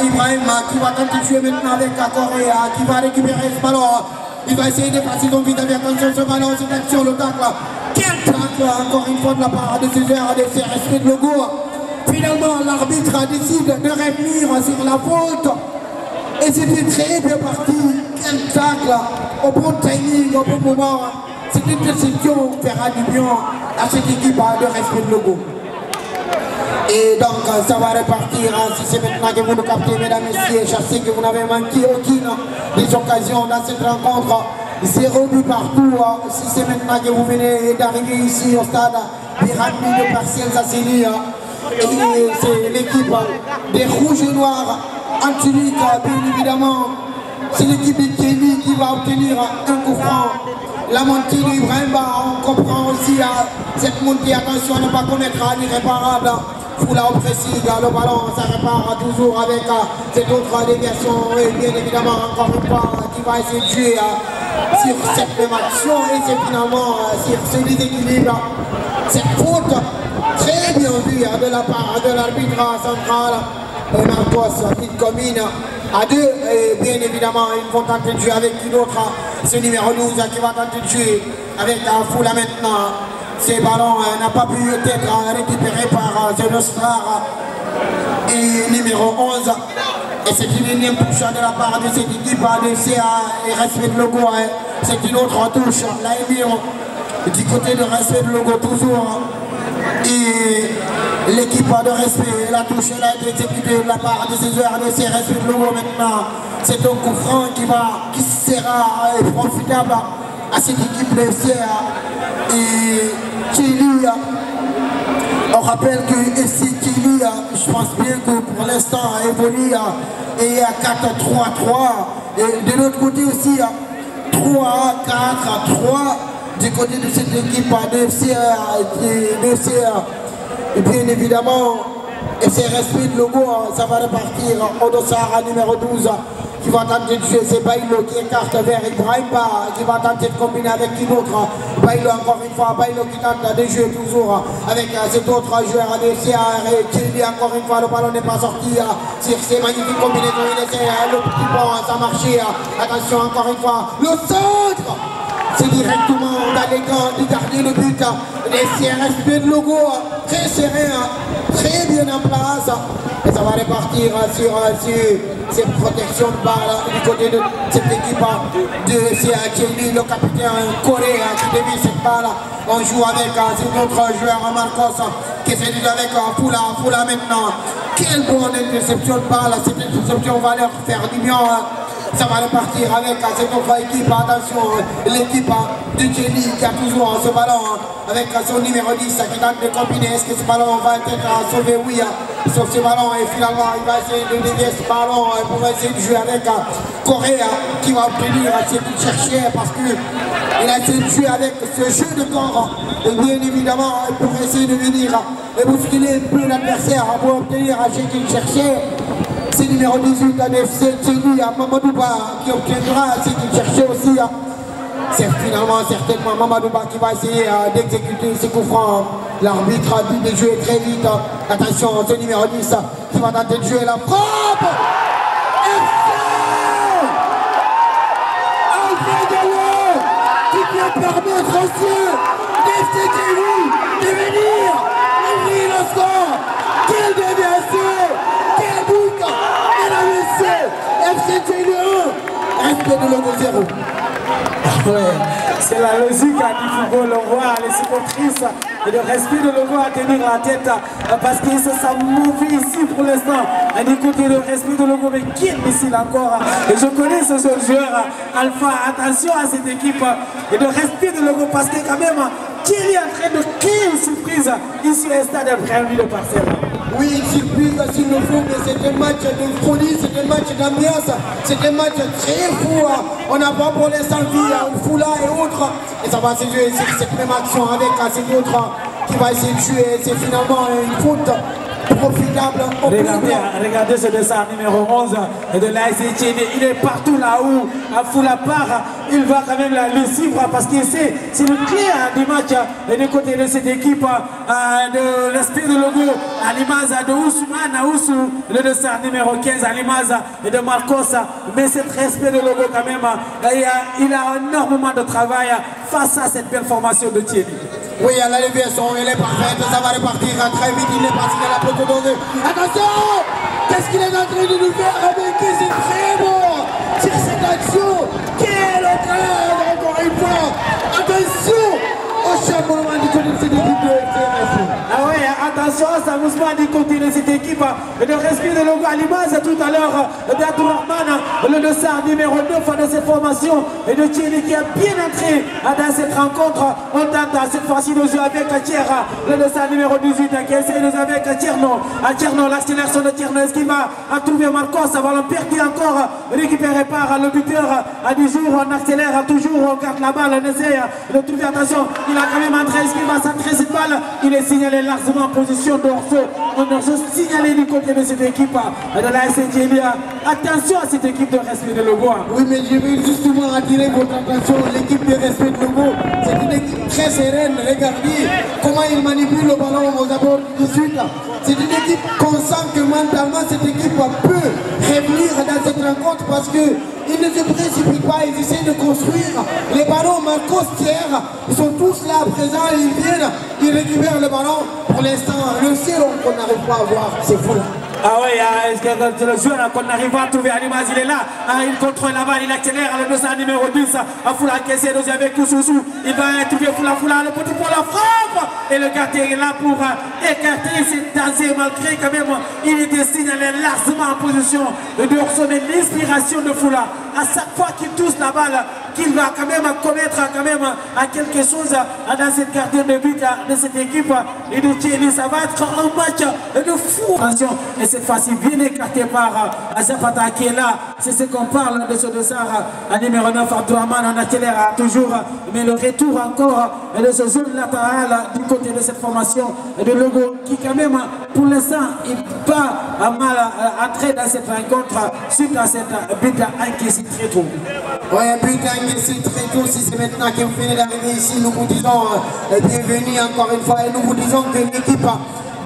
Ibrahim qui va tenter de jouer maintenant avec la Corée, qui va récupérer ce ballon. Il va essayer de passer son vite avec attention ce ballon, cette action, le tacle. Quel tacle encore une fois de la part de Césaire, de ses respects de logo. Finalement, l'arbitre décide de revenir sur la faute. Et c'était très bien parti. Quel tacle au bon timing, au bon moment. C'est une décision qui fera du bien à cette équipe de respect de logo. Et donc ça va repartir, si c'est maintenant que vous nous captez, mesdames et messieurs, je sais que vous n'avez manqué aucune des occasions dans cette rencontre. 0 but partout, si c'est maintenant que vous venez d'arriver ici au stade Birami de Partiel Zassini. Et c'est l'équipe des Rouges et Noirs en tunique, bien évidemment. C'est l'équipe de Kenny qui va obtenir un coup franc. La montée d'Ibrahim, on comprend aussi cette montée, attention à ne pas commettre l'irréparable. Foula au précis, le ballon, ça répare toujours avec cette autre déviation. Et bien évidemment, encore une fois, qui va essayer de jouer sur cette même action. Et c'est finalement sur ce déséquilibre. Cette faute très bien vue de la part de l'arbitre central. Et Marcos qui combine à deux. Et bien évidemment, ils vont tenter de jouer avec une autre. Ce numéro 12 qui va tenter de jouer avec Foula maintenant. Ces ballons n'a pas pu être récupéré par Zenostar et numéro 11. Et c'est une énième touche de la part de cette équipe de CA et respect de logo. C'est une autre touche, la Emir, du côté de respect de logo toujours. Et l'équipe de respect, la touche elle a été exécutée de la part de ces heures de ces respect de logo maintenant. C'est un coup franc qui sera profitable à cette équipe de CA. Et Kelly, on rappelle que FC Kelly, je pense bien que pour l'instant évolue et à 4-3-3 et de l'autre côté aussi 3-4-3 du côté de cette équipe de FCA et bien évidemment FC Respect de logo, ça va repartir Odossara numéro 12 qui va tenter de jouer, c'est Bailo qui écarte vers Ibrahim qui va tenter de combiner avec une autre. Bailo encore une fois, Bailo qui tente de jouer toujours avec cet autre joueur de CR et Kelly encore une fois, le ballon n'est pas sorti sur ces magnifiques combinaisons, il essaie le petit pont, ça marche, attention encore une fois, le centre, c'est directement dans les gants du gardien de but des CRSP de logo, très serein, très bien en place. Et ça va repartir sur cette protection de balle du côté de cette équipe de FCA Kelly, le capitaine coréen qui dévie cette balle. On joue avec cet autre joueur Marcos qui essaie de jouer avec Foula maintenant. Quelle bonne interception de balle, cette interception va leur faire du bien. Ça va repartir avec cette autre équipe, attention, l'équipe de Kelly qui a toujours ce ballon avec son numéro 10 qui tente de combiner. Est-ce que ce ballon va être sauvé? Oui, sauf ce ballon et finalement il va essayer de dévier ce ballon pour essayer de jouer avec Correa qui va obtenir ce qu'il cherchait parce qu'il a essayé de jouer avec ce jeu de corps et bien évidemment pour essayer de venir et bousculer un peu l'adversaire pour obtenir ce qu'il cherchait. C'est numéro 18 à FC Tchéni, à Mamadouba qui obtiendra ce qu'il cherchait aussi. C'est finalement certainement Mamadouba qui va essayer d'exécuter ses coups francs. L'arbitre a dit de jouer très vite. Attention, ce numéro 10 qui va tenter de jouer la frappe. FC Alfred Gallo qui peut permettre aussi d'FC Tchéni de venir ouvrir le score. Quelle déviation! Quel but! FC Tchéni 1, respect de logo 0. Ouais, c'est la logique du football, on voit les supportrices et le respect de logo à tenir la tête parce qu'ils se sentent mauvais ici pour l'instant. Du côté le respect de logo, mais qui est missile encore? Et je connais ce joueur Alpha, attention à cette équipe et le respect de logo parce que quand même, qui est en train de créer une surprise ici au stade Birami de Partiel. Oui, une surprise s'il le faut, mais c'est un match de folie, c'est un match d'ambiance, c'est un match très fou. On n'a pas pour l'instant vu Foula et autres. Et ça va se jouer sur cette même action avec cet autre qui va essayer de jouer. C'est finalement une faute profitable au plus regardez ce dessin numéro 11 de l'AS Etienne. Il est partout là où Foula part. Il va quand même le suivre parce qu'il sait, c'est le clé du match du côté de cette équipe de l'esprit de logo à l'image de Ousmane Oussou, le dessin numéro 15 à l'image de Marcos. Mais cet respect de logo quand même, il a énormément de travail face à cette belle formation de Thierry. Oui, à la déviation, elle est parfaite, ça va repartir très vite, il est parti dans la protection. Attention! Qu'est-ce qu'il est en train de nous faire avec qui? C'est très bon sur cette action. Quel occasion, encore une fois. Attention au chamboulement du côté de cette équipe de FCRF. Ah ouais, attention, ça vous du côté de cette équipe de respect de logo à l'image tout à l'heure d'Abdourahman, le dossard numéro 9 de cette formation et de Thierry qui a bien entré dans cette rencontre. On tente cette fois-ci de jouer avec Thier, le dossard numéro 18 qui essaie de jouer avec Tierno. Tierno, l'accélération de Tierno, est-ce qu'il va trouver Marcos? Ça va l'emperter encore, récupéré par le buteur à du jour, on accélère toujours, on garde la balle, on essaie de trouver, attention, il a quand même entré, est-ce qu'il va centrer cette balle? Il est signalé largement en position d'Orso. On a signalé du côté de cette équipe de la SNGB. Attention à cette équipe de respect de logo. Oui, mais je veux justement attirer votre attention. L'équipe de respect de logo, c'est une équipe très sereine. Regardez comment il manipule le ballon aux abords du sud. C'est une équipe qu'on sent que mentalement cette équipe peut revenir dans cette rencontre parce que ils ne se précipitent pas, ils essaient de construire. Les ballons Marcos, Thier, ils sont tous là présents, ils viennent, ils récupèrent le ballon. Pour l'instant, le ciel qu'on n'arrive pas à voir, c'est fou là. Ah oui, le joueur qu'on n'arrive pas à trouver à l'image, il est là, il contrôle la balle, il accélère le dossard numéro 10, Foula qui essaie de jouer avec Kousousou, il va trouver Foula, le petit pour la frappe, et le gardien est là pour écarter cette danger, malgré quand même, il était signalé largement en position de recevoir l'inspiration de Foula. À chaque fois qu'il touche la balle, qu'il va quand même commettre quand même à quelque chose dans cette gardien de but de cette équipe et de Thierry, ça va être un match de fou. Attention, et cette fois-ci bien écarté par Zapata qui est là. C'est ce qu'on parle de ce dossard à numéro 9, Abdourahman, on accélère toujours, mais le retour encore de ce zone latéral du côté de cette formation de logo qui quand même pour l'instant il pas mal entrer dans cette rencontre suite à cette but encaissé très tôt. Oui, un but encaissé très tôt. Si c'est maintenant que vous venez d'arriver ici, nous vous disons bienvenue encore une fois et nous vous disons que l'équipe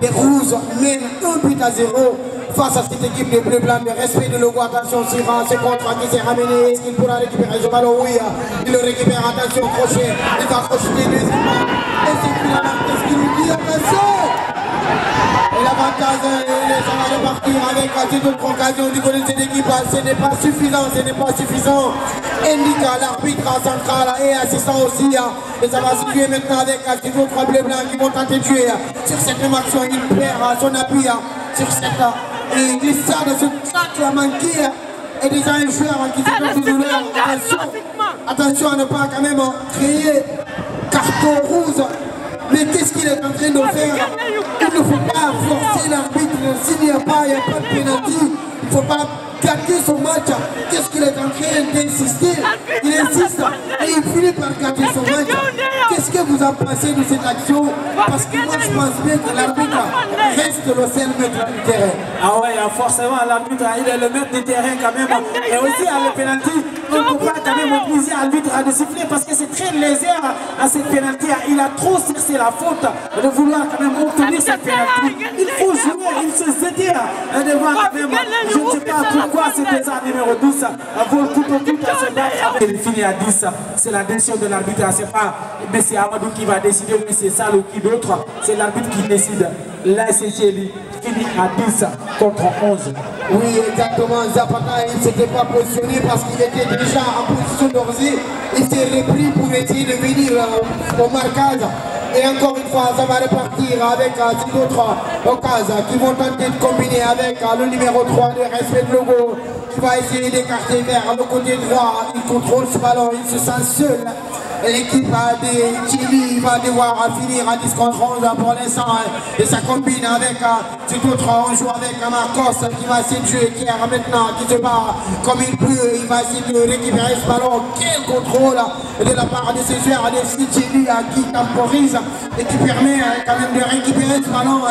des Rouges mène 1-0 face à cette équipe de bleu-blanc de respect de logo. Attention, Sira, ce contre qui s'est ramené. Est-ce qu'il pourra récupérer ce ballon? Oui, il le récupère. Attention, crochet. Il va crocheter deuxièmement. Et c'est finalement, qu'est-ce qu'il nous dit? Attention! Et l'avantage, ça va repartir avec cette autre occasion du côté de cette équipe. Ce n'est pas suffisant, ce n'est pas suffisant. Indique l'arbitre central et assistant aussi. Et ça va se jouer maintenant avec ces autres bleus blancs qui vont tenter de jouer sur cette même action. Il perd son appui sur cette glissade, ce tacle manqué. Et déjà un joueur qui s'est fait de douleur. Attention à ne pas quand même créer carton rouge. Mais qu'est-ce qu'il est en train de faire? Il ne faut pas forcer l'arbitre. S'il n'y a pas de pénalty, il ne faut pas gâter son match. Qu'est-ce qu'il est en train d'insister? Il insiste et il finit par gâter son match. Qu'est-ce que vous en pensez de cette action? Parce que moi je pense bien que l'arbitre reste le seul maître du terrain. Ah ouais, forcément l'arbitre il est le maître du terrain quand même. Et aussi à le pénalty, on ne peut pas quand même obliger l'arbitre à siffler parce que c'est très légère à cette pénalty. Il a trop cherché la faute de vouloir quand même obtenir cette pénalty. Il faut jouer, il se jeter devant quand même. Je ne sais pas pourquoi c'était ça numéro 12 vaut le coup à se battre. Il finit à 10, c'est la décision de l'arbitre. C'est pas mais c'est Amadou qui va décider, mais c'est ça ou qui d'autre. C'est l'arbitre qui décide. Là c'est Thierry finit à 10 contre 11. Oui, exactement. Zapata, il ne s'était pas positionné parce qu'il était déjà en position d'orgie. Il s'est repris pour essayer de venir au marquage. Et encore une fois, ça va repartir avec d'autres occasions qui vont tenter de combiner avec le numéro 3 de respect de logo qui va essayer d'écarter vers le côté droit. Il contrôle ce ballon, il se sent seul. L'équipe de Chili va devoir finir à 10 contre 11 pour l'instant. Et ça combine avec cet autre. On joue avec Marcos qui va essayer de jouer, qui est maintenant, qui se bat comme il peut. Il va essayer de récupérer ce ballon. Quel contrôle de la part de ces joueurs de Chili qui temporise et qui permet quand même de récupérer ce ballon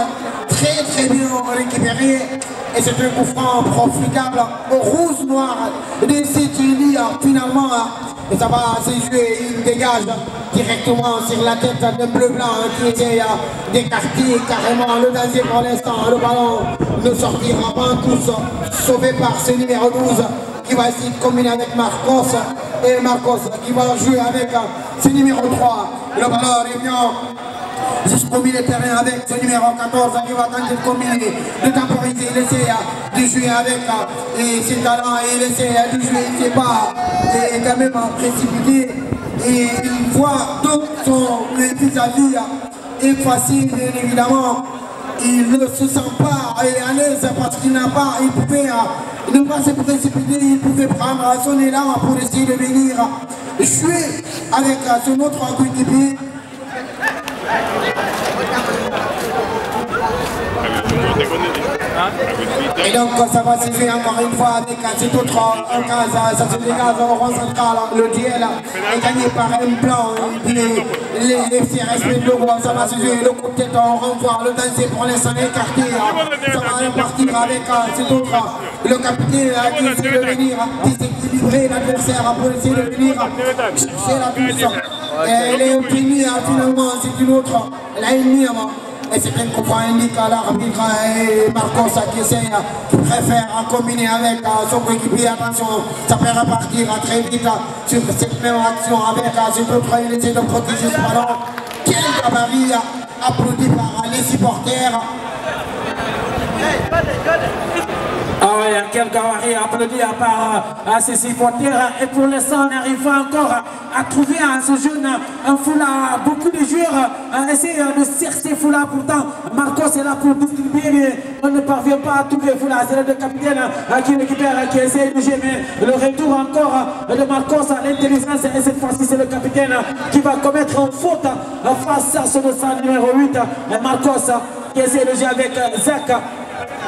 très très bien récupéré. Et c'est un coup franc profitable au rouge-noir de Cécilia finalement. Et ça va se jouer, il dégage directement sur la tête d'un bleu-blanc qui essaie d'écarter carrément le danger pour l'instant. Le ballon ne sortira pas tous, sauvé par ce numéro 12 qui va essayer de combiner avec Marcos. Et Marcos qui va jouer avec ce numéro 3. Le ballon revient jusqu'au milieu de terrain avec ce numéro 14 qui va tenter de combiner, de temporiser, il essaie de jouer avec ses talents et il essaie de jouer, il ne sait pas, et quand même précipité. Et il voit donc son vis-à-vis une fois-ci, bien évidemment, il ne se sent pas à l'aise parce qu'il n'a pas, il pouvait ne pas se précipiter, il pouvait prendre son élan pour essayer de venir jouer avec son autre coéquipier. Et donc ça va se jouer encore une fois avec cet autre cas, ça se dégage au rond central, le duel est gagné par un blanc, les CRSP de Logo, ça va se jouer, le coup de tête on renvoie, le danger pour l'instant écarté, ça va repartir avec cet autre, le capitaine qui essaie de venir déséquilibrer l'adversaire pour essayer de venir chercher la touche. Et elle est obtenue finalement, c'est une autre, elle a une mire. Et c'est bien qu'on prend indique à l'arbitre et Marcos qui essaie, qui préfère combiner avec son coéquipier. Attention, ça peut repartir très vite sur cette même action avec cet autre, il essaie de protéger ce ballon. Quel gabarit applaudi par les supporters. Ah oui, quel gabarit applaudi par ces supporters. Et pour l'instant, on n'arrive pas encore à trouver ce jeune un foulard. Beaucoup de joueurs essayent de chercher foulard. Pourtant, Marcos est là pour distribuer, mais on ne parvient pas à trouver foulard. C'est le capitaine qui récupère, qui essaie de jouer. Mais le retour encore de Marcos à l'intelligence. Et cette fois-ci, c'est le capitaine qui va commettre une faute face à son numéro 8. Marcos qui essaie de jouer avec Zach.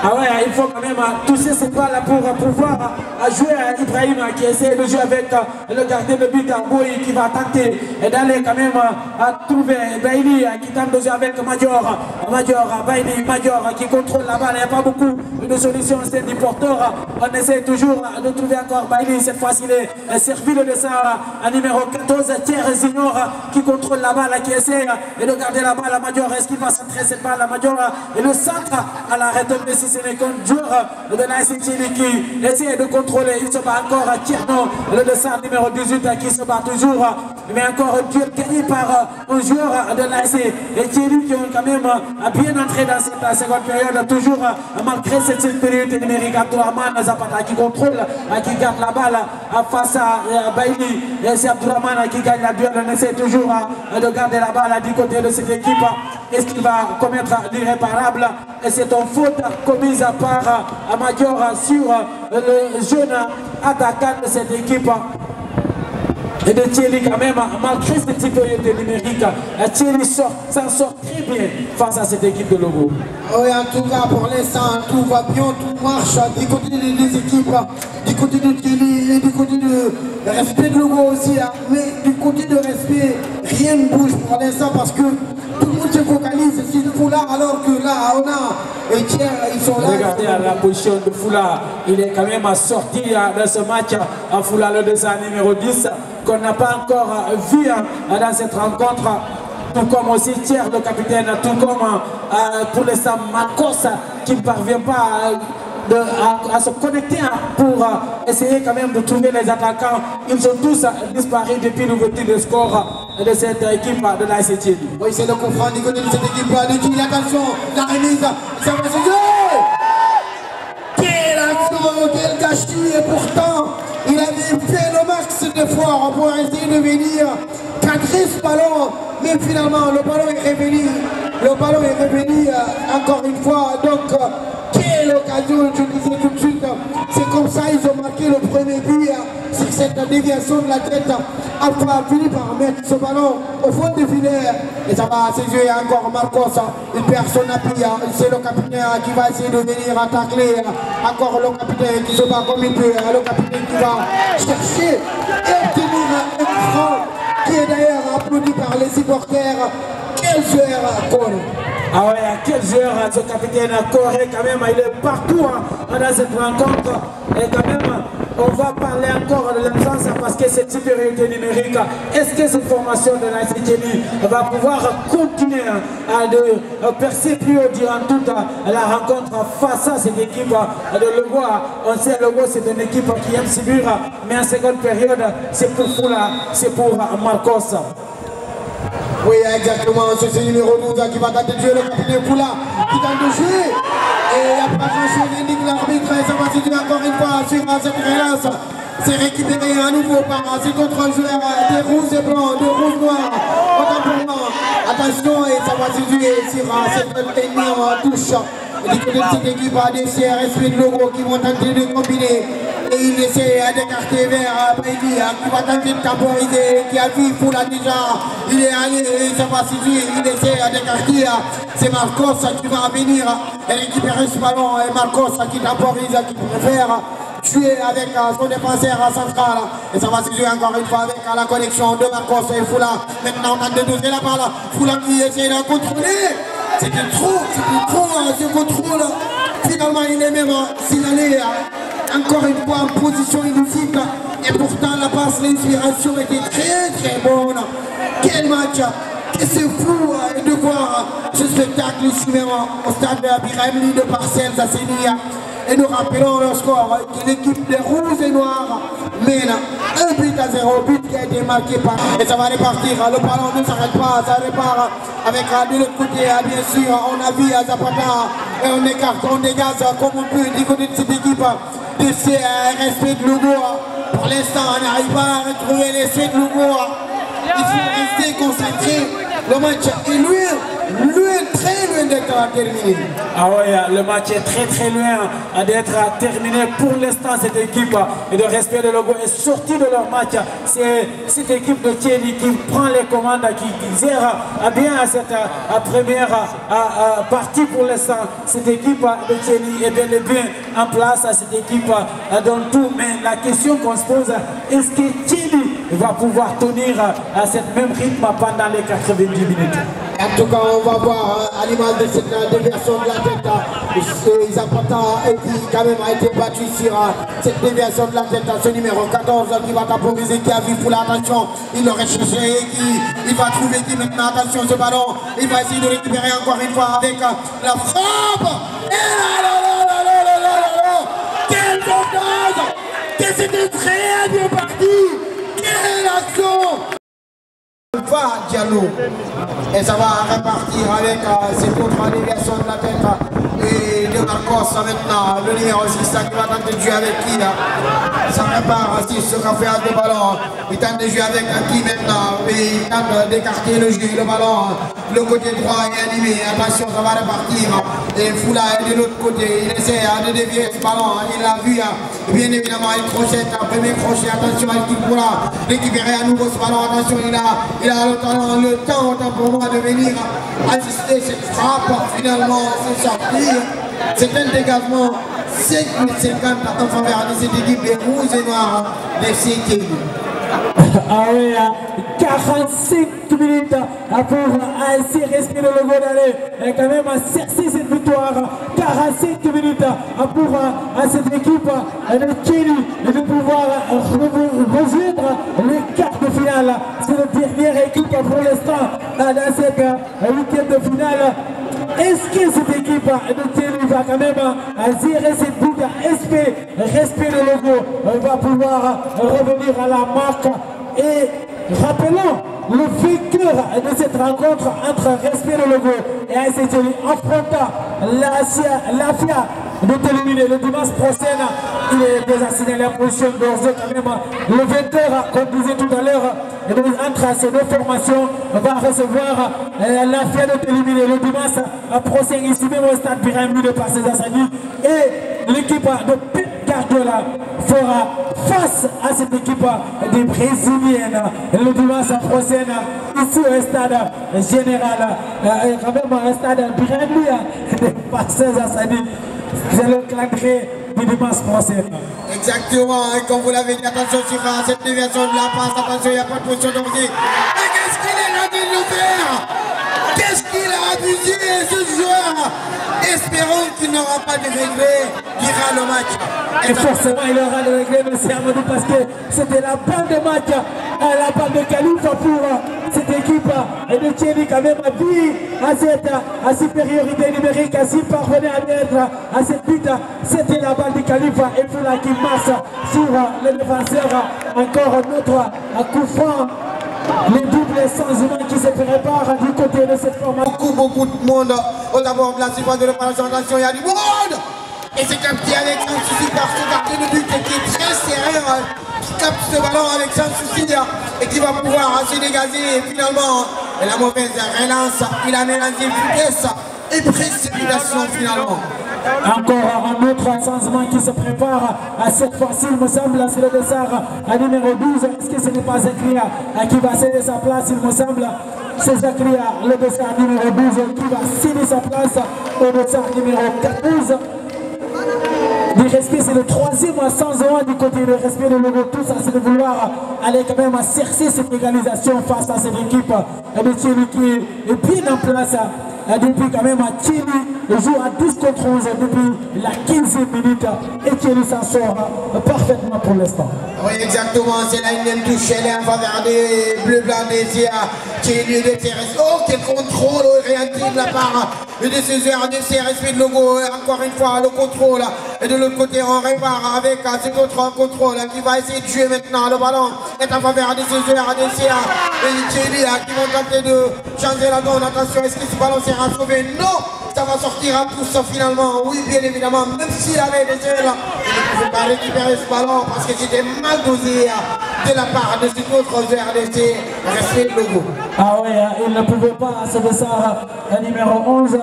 Ah ouais, il faut quand même toucher cette balle pour pouvoir jouer à Ibrahim qui essaie de jouer avec le gardien de but Boy qui va tenter d'aller quand même trouver Bailey qui tente de jouer avec Major qui contrôle la balle. Il n'y a pas beaucoup de solutions, c'est du porteur. On essaie toujours de trouver encore Bailey. Cette fois-ci, il est servi de ça à numéro 14, Thierry Zignor qui contrôle la balle, qui essaie de garder la balle à Major. Est-ce qu'il va centrer cette balle à Major et le centre à la retombée? Si ce n'est qu'un joueur de l'ASC Tchéli qui essaie de contrôler, il se bat encore à Tierno, le descend numéro 18 qui se bat toujours, mais encore un duel gagné par un joueur de l'ASC Tchéli qui ont quand même bien entré dans cette seconde période, toujours malgré cette supériorité numérique. Abdourahmane Zapata qui contrôle, qui garde la balle face à Bailey, et c'est Abdourahmane qui gagne la duel. On essaie toujours de garder la balle du côté de cette équipe. Est-ce qu'il va commettre l'irréparable? Et c'est une faute commise par Major sur le jeune attaquant de cette équipe. Et de Tchéli quand même, malgré cette supériorité numérique, Tchéli s'en sort très bien face à cette équipe de Logo. Oui, en tout cas, pour l'instant, tout va bien, tout marche du côté des deux équipes, du côté de Tchéli et du côté de respect de Logo aussi. Mais du côté de respect, rien ne bouge pour l'instant parce que tout le monde se focalise sur le foulard alors que là, on a et tiens, ils sont là. Regardez la position de foulard, il est quand même sorti de ce match en foulard le dessin numéro 10 qu'on n'a pas encore vu dans cette rencontre. Tout comme aussi Thierry, le capitaine, tout comme pour l'instant Marcos qui ne parvient pas à se connecter pour essayer quand même de trouver les attaquants. Ils ont tous disparu depuis l'ouverture des scores de cette équipe de l'ASC Tchéli. Oui, c'est le coup franc du côté de cette équipe de Tchéli. Attention, la remise, ça va se jouer. Quelle action, quel gâchis, et pourtant il avait fait le max d'efforts pour essayer de venir cadrer ce ballon, mais finalement le ballon est revenu. Le ballon est revenu encore une fois. Donc quelle occasion, je disais tout de suite, c'est comme ça ils ont marqué le premier but sur cette déviation de la tête. Alpha a fini par mettre ce ballon au fond du filet et ça va se jouer encore Marcos. Il perd son appui, c'est le capitaine qui va essayer de venir attaquer. Encore le capitaine qui se bat comme il peut, le capitaine qui va chercher et obtenir un franc qui est d'ailleurs applaudi par les supporters. Quel joueur, Cole! Ah ouais, quel joueur, ce capitaine Corée quand même, il est partout dans cette rencontre. Et quand même, on va parler encore de l'absence parce que cette supériorité numérique, est-ce que cette formation de la CTN va pouvoir continuer à percer plus haut durant toute la rencontre face à cette équipe de Legoa? On sait Legoa c'est une équipe qui aime subir, mais en seconde période, c'est pour Fula, c'est pour Marcos. Oui, exactement, c'est ce numéro 12 qui va tenter de jouer le capitaine Fula, qui tente de jouer. Et il n'y a pas grand-chose, indique l'arbitre, et ça va se jouer encore une fois sur cette relance. C'est récupéré à nouveau par cet autre joueur des rouges et blancs, des rouges noirs. Autant pour moi. Attention, et ça va se jouer sur cette énième touche. Et du côté de cette équipe, des CRSP de logo qui vont tenter de combiner. Et il essaie d'écarter vers Baby qui va tenter de temporiser, qui a vu Fula déjà. Il est allé et ça va se jouer. Il essaie d'écarter. C'est Marcos qui va venir et récupérer ce ballon. Et Marcos qui temporise, qui préfère tuer avec son défenseur central. Et ça va se jouer encore une fois avec la connexion de Marcos et Fula. Maintenant on tente de doser la balle. Fula qui essaie de contrôler. C'était trop ce contrôle. Finalement il est même signalé encore une fois en position illicite. Et pourtant la passe, l'inspiration était très bonne. Quel match! Et c'est fou de voir ce spectacle ici même au stade de Biremli de Parcelles à Sénia. Et nous rappelons le score que l'équipe des rouges et noirs mène 1-0, but qui a été marqué par. Et ça va repartir, le ballon ne s'arrête pas, ça repart avec de l'autre côté, bien sûr, on a vu Zapata et on écarte, on dégage comme on peut du côté de cette équipe de CRSP de Lugo. Pour l'instant, on n'arrive pas à retrouver l'essai de Lugo. Il faut rester concentré. Le match est très loin d'être terminé. Ah ouais, le match est très loin d'être terminé. Pour l'instant, cette équipe de respect de logo est sortie de leur match. C'est cette équipe de Thierry qui prend les commandes, qui gère bien cette première partie pour l'instant. Cette équipe de Thierry est bel et bien en place. Cette équipe donne tout. Mais la question qu'on se pose, est-ce que Thierry va pouvoir tenir à cette même rythme pendant les 90 minutes? En tout cas, on va voir à l'image de cette déviation de la tête. Zapata qui quand même a été battu sur cette déviation de la tête. Ce numéro 14 qui va temporiser, qui a vu pour l'attention. Il l'aurait cherché, il va trouver qui maintenant, attention ce ballon. Il va essayer de récupérer encore une fois avec la frappe. Et là, quel sauvetage! Que c'était très bien parti! Quelle action! Va Diallo et ça va repartir avec cette autre déviation de la tête et de Marcos maintenant, le numéro 6 qui va tenter de jouer avec qui là. Ça repart sur ce qu'a fait de ballon. Il tente de jouer avec qui maintenant et il tente d'écarter le jeu, le ballon. Le côté droit est animé, attention ça va repartir. Et Fula est de l'autre côté, il essaie de dévier ce ballon, il l'a vu. Bien évidemment il crochette, premier crochet, attention à l'équipe pour récupérer à nouveau ce ballon, attention il a le temps autant pour moi de venir assister cette frappe, finalement c'est sorti. C'est un dégagement 5,50 en faveur de cette équipe des rouges et noirs des CTN. Ah oui, 45 minutes pour essayer de respirer le logo d'aller et quand même chercher cette victoire. 45 minutes pour cette équipe de Kelly de pouvoir rejoindre les quarts de finale. C'est la dernière équipe pour l'instant dans cette huitième de finale. Est-ce que cette équipe de Kelly va quand même gérer cette boucle? Est-ce que respect le logo va pouvoir revenir à la marque? Et rappelons le vainqueur de cette rencontre entre Respect le logo et ASC Thierry affrontant la FIA de Télémine le dimanche prochain. Il est déjà signalé en position d'orzo quand même. Le vainqueur, comme disait tout à l'heure, entre ces deux formations, va recevoir la FIA de Télémine le dimanche prochain ici même au stade Biremli de Parcelles Assani. Et l'équipe de Pep Guardiola fera face à cette équipe des Brésiliennes le dimanche prochain ici au stade général, quand même un stade Biremli de Parcelles Assani. C'est le calendrier du dimanche prochain. Exactement, et comme vous l'avez dit, attention sur cette déviation de la passe, attention, il n'y a pas de position d'orgie. Mais qu'est-ce qu'il est là de nous faire? Qu'est-ce qu'il a abuser ce joueur. Espérons qu'il n'aura pas de regrets durant le match. Et forcément, il aura de regrets, M. Amadou, parce que c'était la balle de match, la balle de Khalifa pour cette équipe. Et de Thierry, quand même, a vu à cette supériorité numérique, s'il parvenait à mettre à cette but, c'était la balle de Khalifa. Et puis là, qui marche sur le défenseur. Encore un autre coup franc. Les doubles changements qui se préparent du côté de cette formation. Beaucoup de monde au d'abord de la surface de représentation. Il y a du monde. Et c'est capté avec un souci par ce gardien de but qui est très serré, qui capte ce ballon avec un souci et qui va pouvoir se dégager. Et finalement, la mauvaise relance, il a mélangé vitesse et précipitation finalement. Encore un autre changement qui se prépare. À cette fois-ci, il me semble, c'est le dessert à numéro 12. Est-ce que ce n'est pas Zachria qui va céder sa place? Il me semble, c'est Zachria, le dessert numéro 12, qui va céder sa place au dessert numéro 14. Du respect, c'est le troisième changement du côté du respect de Logo. Tout ça, c'est de vouloir aller quand même chercher cette égalisation face à cette équipe de Thierry qui est bien en place. Depuis quand même Thierry joue à 10 contre 11 depuis la 15e minute et Thierry s'en sort parfaitement pour l'instant. Oui, exactement, c'est la une touche, elle est en faveur des bleu blanc des IA Thierry de CRS. Oh, quel contrôle orienté de la part de ces joueurs de CRS de Logo. Encore une fois, le contrôle. Et de l'autre côté, on répare avec cet autre contrôle qui va essayer de jouer maintenant. Le ballon est en faveur de ces joueurs de CA et Thierry qui vont tenter de changer la donne. Attention, est-ce que ce ballon sera sauvé? Non, ça va sortir à tous finalement. Oui, bien évidemment, même s'il avait des ailes, il ne pouvait pas récupérer ce ballon parce que c'était mal dosé de la part de cet autre joueur de CA Respect de Logo. Ah oui, il ne pouvait pas se descendre numéro 11.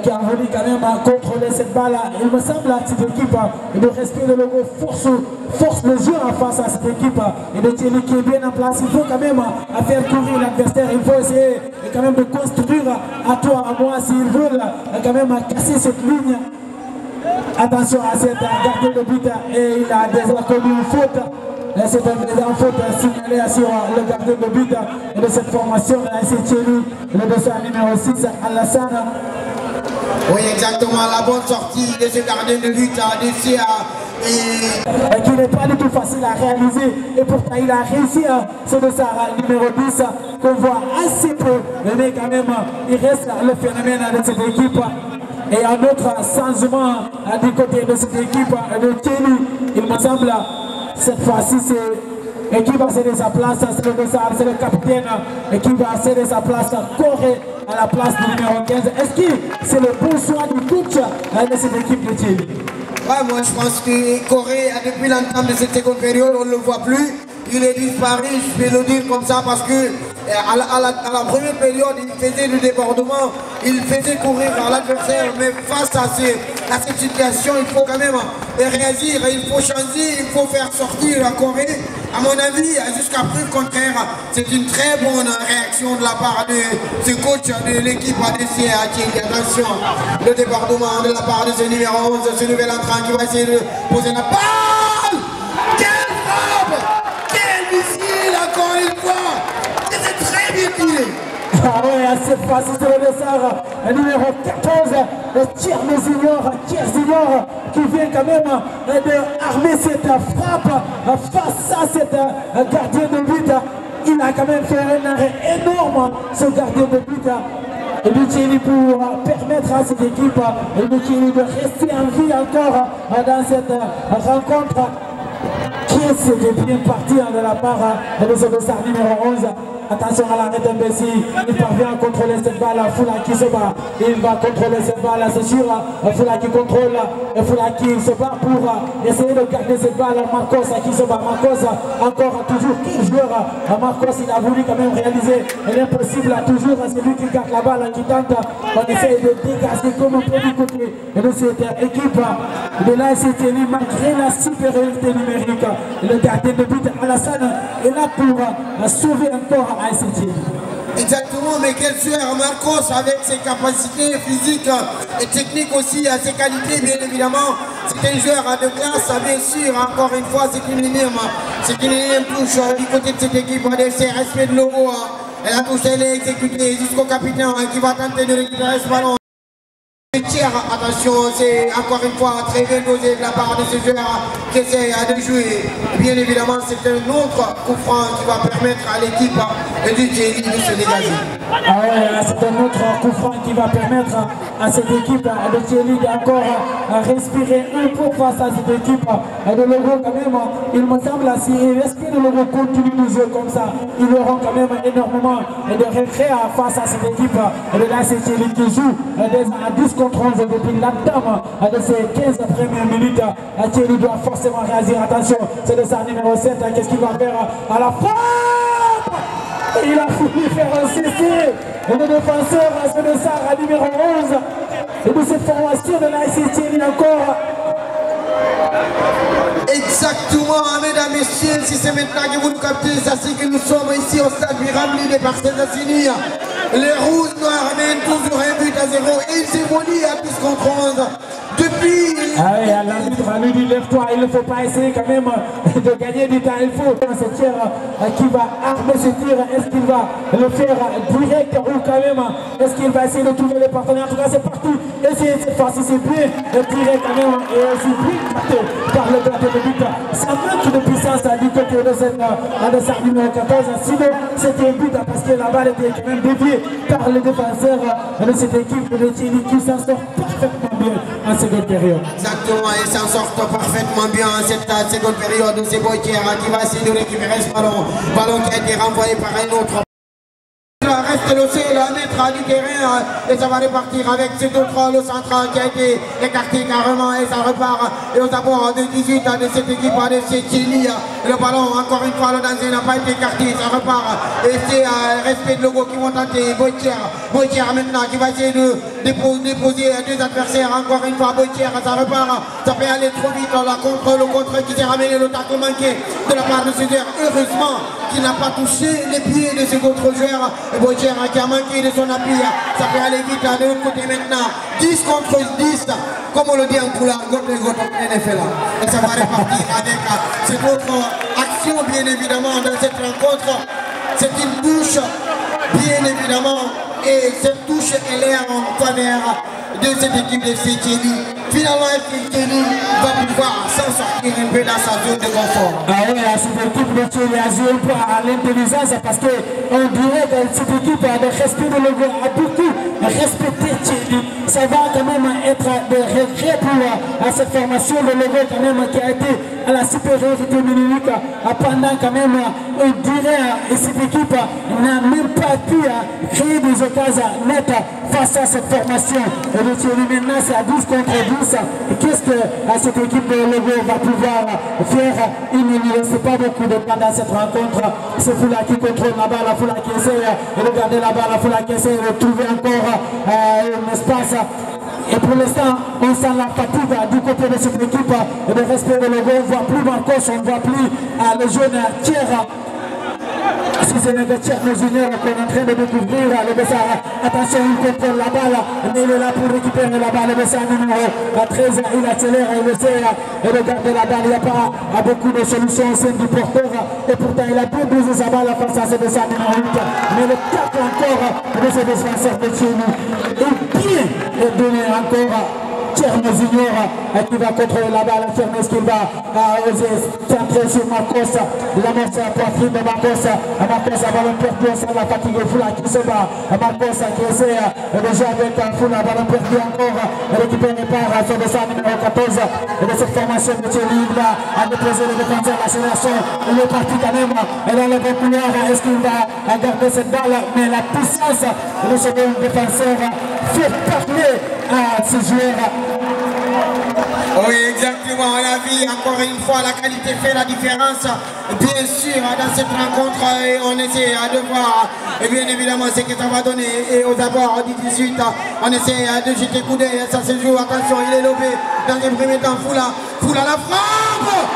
Qui a voulu quand même contrôler cette balle. Il me semble à cette équipe de respect de Logo force le jeu en face à cette équipe et de Thierry qui est bien en place. Il faut quand même faire courir l'adversaire. Il faut essayer quand même de construire à toi, à moi, s'ils veulent quand même casser cette ligne. Attention à cette gardien de but et il a déjà commis une faute. C'est une faute signalée sur le gardien de but de cette formation. C'est Thierry, le dossier numéro 6, Alassane. Oui, exactement, la bonne sortie de ce gardien de but de CA. Et qui n'est pas du tout facile à réaliser. Et pourtant, il a réussi ce dossier numéro 10 qu'on voit assez peu. Mais quand même, il reste le phénomène de cette équipe. Et un autre changement du côté de cette équipe de Thierry, il me semble, cette fois-ci, c'est qui va céder sa place, c'est le capitaine qui va céder sa place, Corée à la place du numéro 15. Est-ce que c'est le bon choix du coach de cette équipe de Thierry? Ouais, moi je pense que Corée, depuis l'entame de cette seconde période, on ne le voit plus. Il est disparu, je vais le dire comme ça, parce que à la première période, il faisait le débordement, il faisait courir à l'adversaire, mais face à cette situation, il faut quand même réagir, il faut changer, il faut faire sortir la Corée. À mon avis, jusqu'à preuve contraire, c'est une très bonne réaction de la part de ce coach de l'équipe ADC à Thierry. Attention, le débordement de la part de ce numéro 11, ce nouvel entrant qui va essayer de poser la balle. Quelle frappe! Quel missile encore une fois! C'était très bien tiré! Ah oui, à cette fois-ci, c'est le dessert numéro 14, Thierry Zillor, qui vient quand même d'armer cette frappe face à cet gardien de but. Il a quand même fait un arrêt énorme, ce gardien de but. Et de Thierry pour permettre à cette équipe de Thierry de rester en vie encore dans cette rencontre qui est bien partie de la part de ce dessert numéro 11. Attention à l'arrêt d'imbécile, il parvient à contrôler cette balle, Foula qui se bat, il va contrôler cette balle, c'est sûr, Foula qui contrôle, Foula qui se bat pour essayer de garder cette balle, Marcos qui se bat, Marcos encore toujours 15 joueurs, Marcos il a voulu quand même réaliser l'impossible, toujours c'est lui qui garde la balle, qui tente, on essaie de dégager comme on peut du côté de cette équipe de la SCTL malgré la supériorité numérique, le gardien de but Alassane est là pour sauver encore Exactement, mais quel joueur Marcos avec ses capacités physiques et techniques aussi, à ses qualités bien évidemment. C'est un joueur de classe, bien sûr, encore une fois c'est une énième touche du côté de cette équipe ADC, respect de Logo. Et la touche elle est exécutée jusqu'au capitaine qui va tenter de récupérer ce ballon. Tiers, attention, c'est encore une fois très bien dosé de la part de ce joueur qui essaie de jouer. Bien évidemment, c'est un autre coup franc qui va permettre à l'équipe du Thierry de se dégager. Ah ouais, c'est un autre coup franc qui va permettre à cette équipe de Thierry d'encore respirer un peu face à cette équipe de Logo quand même. Il me semble, si l'esprit de Logo continue de jouer comme ça, ils auront quand même énormément de regrets face à cette équipe. Et là, c'est Thierry qui joue à 10 contre 11 depuis l'entame de ces 15 premières minutes. Thierry doit forcément réagir. Attention, c'est le SAR numéro 7. Qu'est-ce qu'il va faire à la frappe? Il a voulu faire un cessez. Le défenseur, c'est le SAR numéro 11. Et de cette formation de l'AS Thierry encore. Exactement, mesdames et messieurs, si c'est maintenant que vous nous captez, sachez que nous sommes ici au stade Biramli des Parcelles d'Assini. Les rouges noirs mènent toujours un but à 0 et ils évoluent à 10 contre 11. Depuis... Ah oui, l'arbitre lui dit lève-toi, il ne faut pas essayer quand même de gagner du temps, il faut ce tir qui va armer ce tir, est-ce qu'il va le faire direct ou quand même, est-ce qu'il va essayer de trouver les partenaires? En tout cas c'est parti, essayez cette fois-ci, c'est bien direct quand même et aussi bien capté par le gardien de but. Ça manque de puissance du côté de cette SAR numéro 14, sinon c'était un but parce que la balle était quand même déviée par le défenseur de cette équipe de Thierry qui s'en sort parfaitement bien en seconde période. Exactement, ils s'en sortent parfaitement bien en cette seconde période. C'est Boitier qui va essayer de récupérer ce ballon. Ballon qui a été renvoyé par un autre. Reste le ciel à mettre du terrain et ça va repartir avec cet autre, le central qui a été écarté carrément et ça repart et aux abords de 18 de cette équipe de Thierry. Le ballon, encore une fois, le danger n'a pas été écarté, ça repart et c'est respect de Logo qui vont tenter. Boitier maintenant qui va essayer de déposer deux adversaires, encore une fois Boitier, ça repart, ça peut aller trop vite, le contre qui s'est ramené, le tacle manqué de la part de ce joueur, heureusement qu'il n'a pas touché les pieds de cet autre joueur. Boitier qui a manqué de son appui, ça peut aller vite de l'autre côté maintenant, 10 contre 10, comme on le dit en couleur, NFL. Et ça va repartir avec cette autre action bien évidemment dans cette rencontre. C'est une touche bien évidemment et cette touche elle est en faveur de cette équipe de Thierry. Finalement, Thierry va pouvoir s'en sortir un peu dans sa zone de confort. Ah oui, cette équipe de Thierry a joué un peu à l'intelligence parce qu'on dirait que cette équipe a de respect de Logo, a beaucoup respecté Thierry. Ça va quand même être des regrets pour cette formation de Logo quand même qui a été à la supériorité numérique pendant quand même, on dirait que cette équipe n'a même pas pu créer des occasions nettes face à cette formation de Thierry. Maintenant c'est à 12 contre 10. Qu'est-ce que cette équipe de Logo va pouvoir faire? Il ne reste pas beaucoup de temps dans cette rencontre. C'est Foula qui contrôle la balle, Foula qui essaie de garder la balle, Foula qui essaie de trouver encore un espace. Et pour l'instant, on sent la fatigue du côté de cette équipe de respect de Logo. On ne voit plus Marcos, on ne voit plus le jeune Thierry. Si c'est le Thierry Junior qu'on est en train de découvrir, le Bessar, attention, il contrôle la balle, mais il est là pour récupérer la balle. Le Bessar numéro 13, il accélère, il essaie de garder la balle. Il n'y a pas beaucoup de solutions au sein du porteur, et pourtant il a bien bougé sa balle face à ce Bessar numéro 8. Mais le tacle encore de ce défenseur de Thierry est bien donné encore. Thierry Junior qui va contrôler la balle, Thierry qui va oser centrer sur Marcos, l'amorce à la poitrine de Marcos, Marcos a ballon perdu, c'est la fatigue Foula qui se bat, Marcos qui essaie de jouer avec Foula, ballon perdu encore, récupéré par son dessin numéro 14 de cette formation de Thierry, il va déposer le défenseur, l'accélération, il est parti quand même, et dans le bon couloir, est-ce qu'il va garder cette balle, mais la puissance de ce défenseur fait parler à ce joueur. Oui, exactement. On a vu encore une fois la qualité fait la différence. Bien sûr, dans cette rencontre, on essaie de voir, et bien évidemment, ce que ça va donner. Et aux abords du 18, on essaie de jeter coup d'œil. Ça se joue. Attention, il est lobé dans un premier temps. Foula la frappe.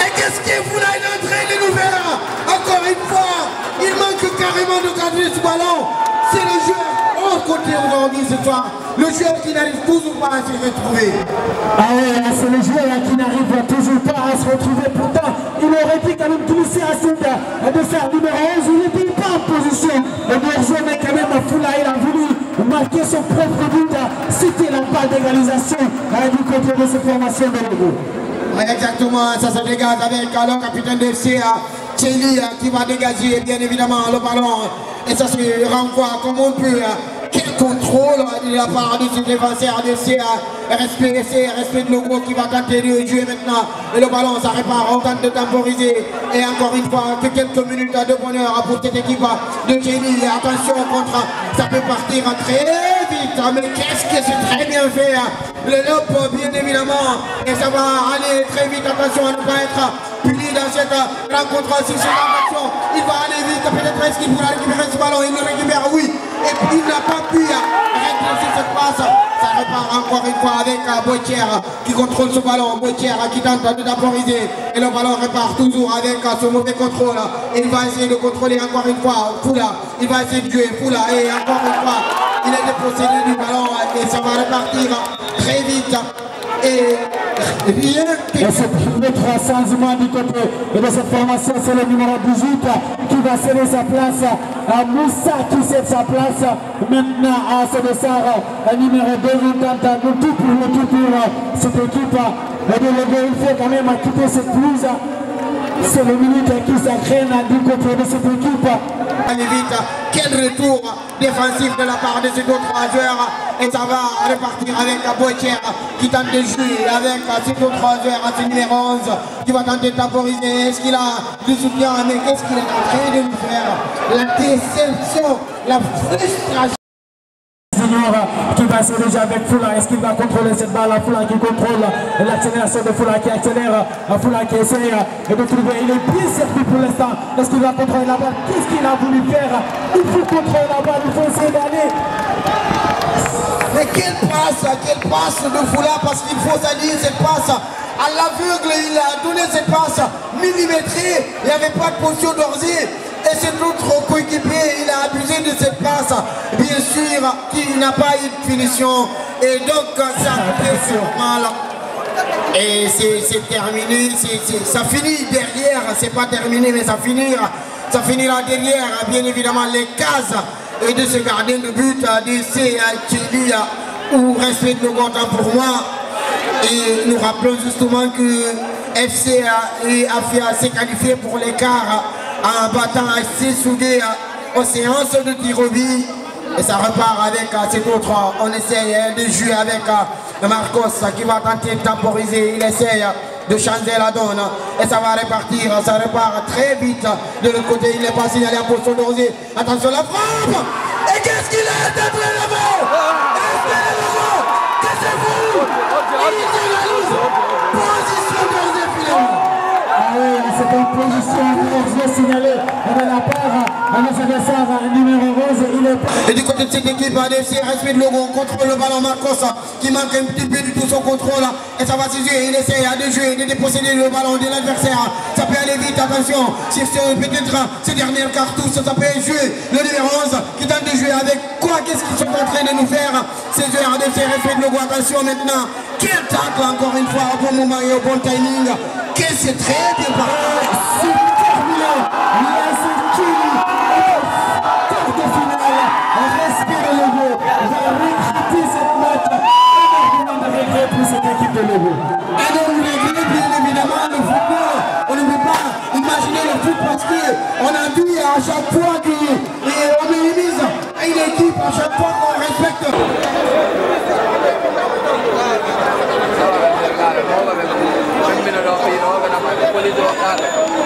Et qu'est-ce que Foula est en train de nous faire? Encore une fois, il manque carrément de garder ce ballon. C'est le joueur hors côté aujourd'hui ce soir. Le joueur qui n'arrive toujours pas à se retrouver. Ah ouais, c'est le joueur qui n'arrive toujours pas à se retrouver. Pourtant, il aurait pu quand même glisser à cette de faire numéro 11. Il n'était pas en position propre but, c'était la balle d'égalisation du côté de cette formation de Logo. Exactement, ça se dégage avec le capitaine de FCA, Thierry, qui va dégager bien évidemment le ballon. Et ça se renvoie comme on peut. Quel contrôle de la part de ce défenseur de FCA. Respect de Logo qui va tenter de jouer maintenant. Et le ballon, ça répare, on tente de temporiser. Et encore une fois, que quelques minutes de bonheur pour cette équipe de Thierry. Attention contre, ça peut partir très vite. Mais qu'est-ce que c'est très bien fait. Le lob, bien évidemment. Et ça va aller très vite. Attention à ne pas être puni dans cette rencontre. Si c'est l'action, il va aller vite. Peut-être est-ce qu'il pourra récupérer ce ballon. Il le récupère, oui. Et puis il n'a pas pu récupérer cette passe. Ça repart encore une fois avec Boitier qui contrôle ce ballon. Boitier qui tente de temporiser. Et le ballon repart toujours avec ce mauvais contrôle. Et il va essayer de contrôler encore une fois Foula. Il va essayer de jouer Foula. Et encore une fois, il est dépossédé du ballon. Et ça va repartir très vite. Et c'est notre changement du côté de cette formation, c'est le numéro 18 qui va céder sa place à Moussa qui cède sa place maintenant à Sédessar, numéro 2. On tente le tout pour cette équipe de Logo. Il faut quand même quitter cette pelouse. C'est le minute qui s'entraîne du côté de cette équipe. Allez vite, quel retour défensif de la part de ces deux trois joueurs. Et ça va repartir avec Boitier qui tente de jouer avec ces deux trois joueurs, c'est numéro 11 qui va tenter de temporiser. Est-ce qu'il a du soutien? Mais qu'est-ce qu'il est en train de lui faire? La déception, la frustration. Qui va essayer déjà avec Foula. Est-ce qu'il va contrôler cette balle? Foula qui contrôle l'accélération de Foula qui accélère. Foula qui essaie de trouver. Il est bien servi pour l'instant. Est-ce qu'il va contrôler la balle? Qu'est-ce qu'il a voulu faire? Il faut contrôler la balle, il faut essayer d'aller. Mais quelle passe de Foula, parce qu'il faut saluer cette passe. À l'aveugle, il a donné cette passe millimétrée. Il n'y avait pas de position d'Orzier. Et cet autre coéquipier, il a abusé de cette passe, bien sûr, qui n'a pas eu de finition. Et donc, ça fait mal. Et c'est terminé, ça finit derrière, c'est pas terminé, mais ça finira derrière, bien évidemment, les cases et de ce gardien de but d'essai Thierry ou Respect de Logo pour moi. Et nous rappelons justement que FC Afia s'est qualifié pour l'écart en battant AC Soudé aux séances de Tirobi. Et ça repart avec cet autre. On essaye de jouer avec Marcos qui va tenter de temporiser. Il essaye de changer la donne. Et ça va repartir. Ça repart très vite. De l'autre côté, il n'est pas signalé en position d'Orzier. Attention la frappe. Et qu'est-ce qu'il a d'être là-bas? Qu'est-ce que c'est vous? Position d'Orzier finalement. Ah oui, c'est une position d'Orzier signalée de la part de notre adversaire numéro 11. Et du côté de cette équipe, ADFC, Respect de Logo, contrôle le ballon Marcos qui manque un petit peu du tout son contrôle. Et ça va se jouer, il essaie de jouer, de déposséder le ballon de l'adversaire. Ça peut aller vite, attention, si c'est peut-être ces dernières cartouches, ça peut jouer. Le numéro 11 qui tente de jouer avec quoi? Qu'est-ce qu'ils sont en train de nous faire? Ces joueurs ADFC, Respect de Logo, attention maintenant. Quel tacle encore une fois, au bon moment et au bon timing. Qu'est-ce que c'est très bien parti. C'est terminé. Quart de finale. Respect de Logo va regretter cette match. Énormément de regrets pour cette équipe de Logo. Énorme regret, bien évidemment, le football. On ne peut pas imaginer le foot parce qu'on a dit à chaque fois qu'on minimise une équipe, à chaque fois qu'on respecte. Minute off, you know, and I'm like, what is it?